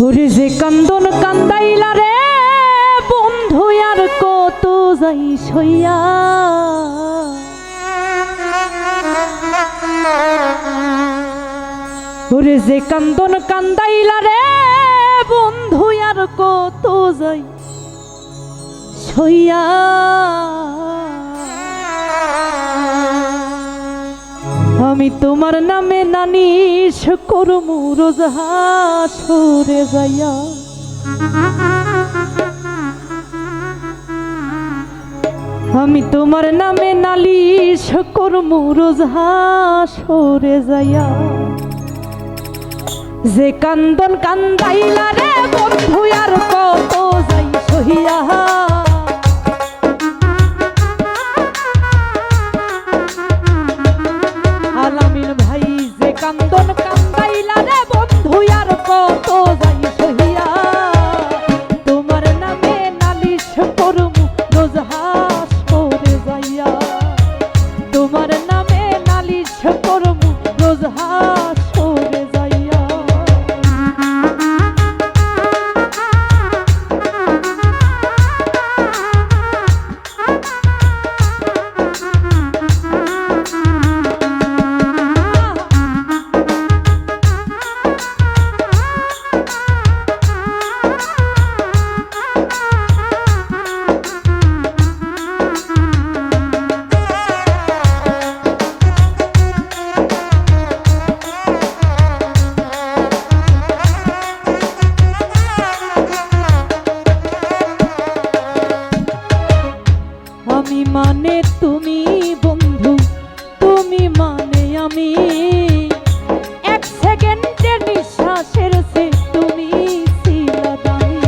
ওরে যে কান্দন কান্দাইলা রে বন্ধু আর কত যাই সইয়া, ওরে যে কান্দন কান্দাইলা রে বন্ধু আর কত যাই সইয়া। আমি তোমার নামে নালিশ করমু রোজ হাসরে যাইয়া, আমি তোমার নামে নালিশ করমু রোজ হাসরে যাইয়া। যে কান্দন কান্দাইলা রে বন্ধু আর কত যাই সহিয়া, আলামিন ভাই যে কান্দন কান্দাইলা রে বন্ধু আর কত যাই সহিয়া। তোমার নামে নালিশ করমু রোজ হাসরে যাইয়া, তোমার নামে নালিশ করমু রোজ হাসরে যাইয়া। আমি মানে তুমি বন্ধু, তুমি মানে আমি, এক সেকেন্ডের নিঃশ্বাসের সে তুমি ছিলা দামি।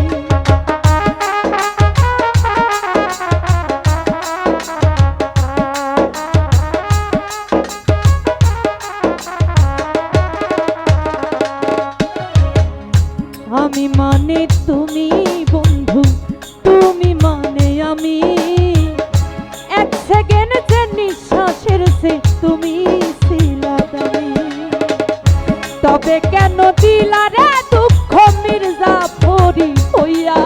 আমি মানে তুমি বন্ধু, তুমি মানে আমি, এক সেকেন্ড যে নিঃশ্বাসের সে তুমি ছিলা দামি। তবে কেন দিলা রে দুঃখ মির্জাফরি হইয়া,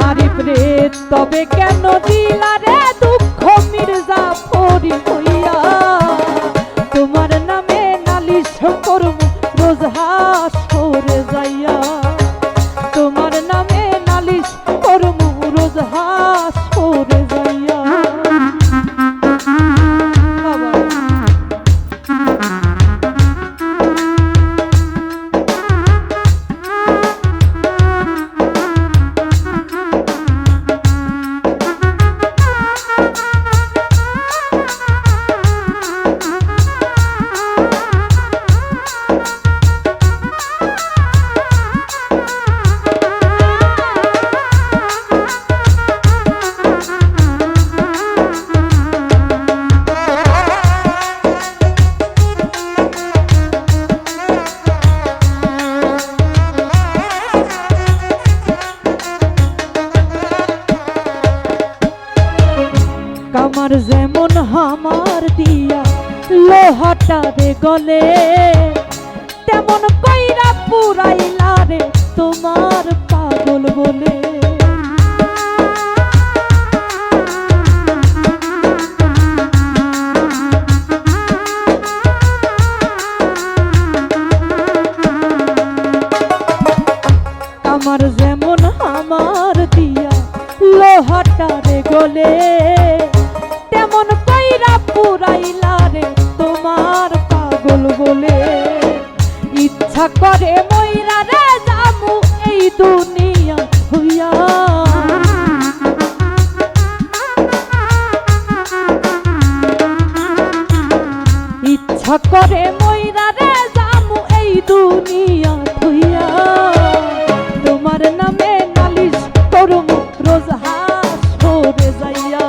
আরিফ রে তবে কেন দিলা রে দুঃখ মির্জাফরি হইয়া। তোমার নামে নালিশ করমু রোজ হাসরে যাইয়া, তোমার নামে নালিশ করমু রোজ হাসরে যাইয়া। কামার যেমন হামার দিয়া লোহাটা রে গলে, তেমন কইরা পুরাইলা রে তোমার পাগল বলে। কামার যেমন হামার দিয়া লোহাটা রে গলে, তেমন কইরা পুরাইলা রে তোমার পাগল বলে। ইচ্ছা করে মইরা রে যামু এই দুনিয়া হইয়া, ইচ্ছা করে মইরা রে যামু এই দুনিয়া হইয়া। তোমার নামে নালিশ করমু রোজ হাসরে যাইয়া,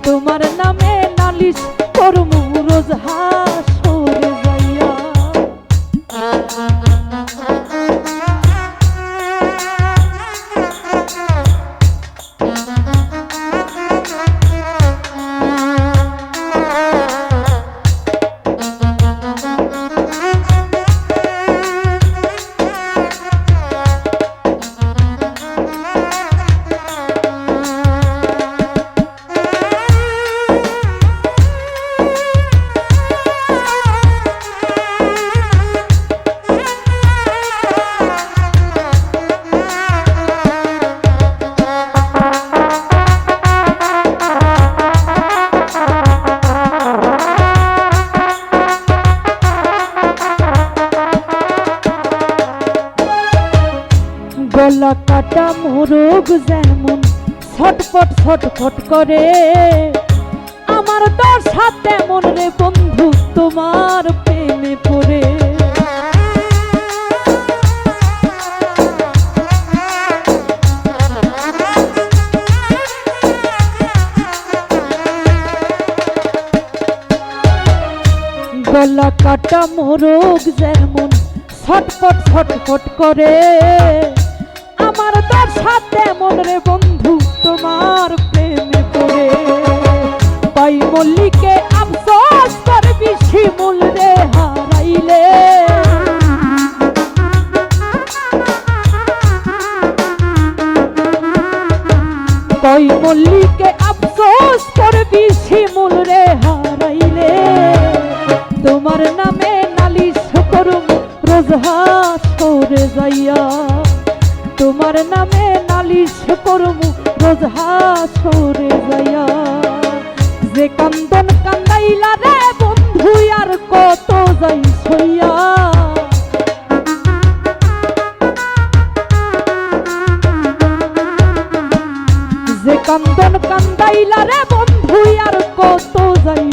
তোমার নামে নালিশ করমু রোজ হাসরে যাইয়া। যেমন ছটফট ছটফট করে, আমার দশা তেমন রে বন্ধু তোমার প্রেমে পড়ে। গলা কাটা মোরগ যেমন ছটফট ছটফট করে, আমার দশা তেমন রে বন্ধু তোমার প্রেমে পড়ে। পাই মল্লিকে আফসোস করবি শিমুল রে হারাইলে, পাই মল্লিকে আফসোস করবি শিমুল রে হারাইলে। তোমার নামে নালিশ করুম রোজ হাসরে যাইয়া, তোমার নামে নালিশ করুম রোজ হাসরে যাইয়া। যে কান্দন কান্দাইলা রে বন্ধু আর কত যাই সইয়া, যে কান্দন কান্দাইলা রে বন্ধু আর কত যাই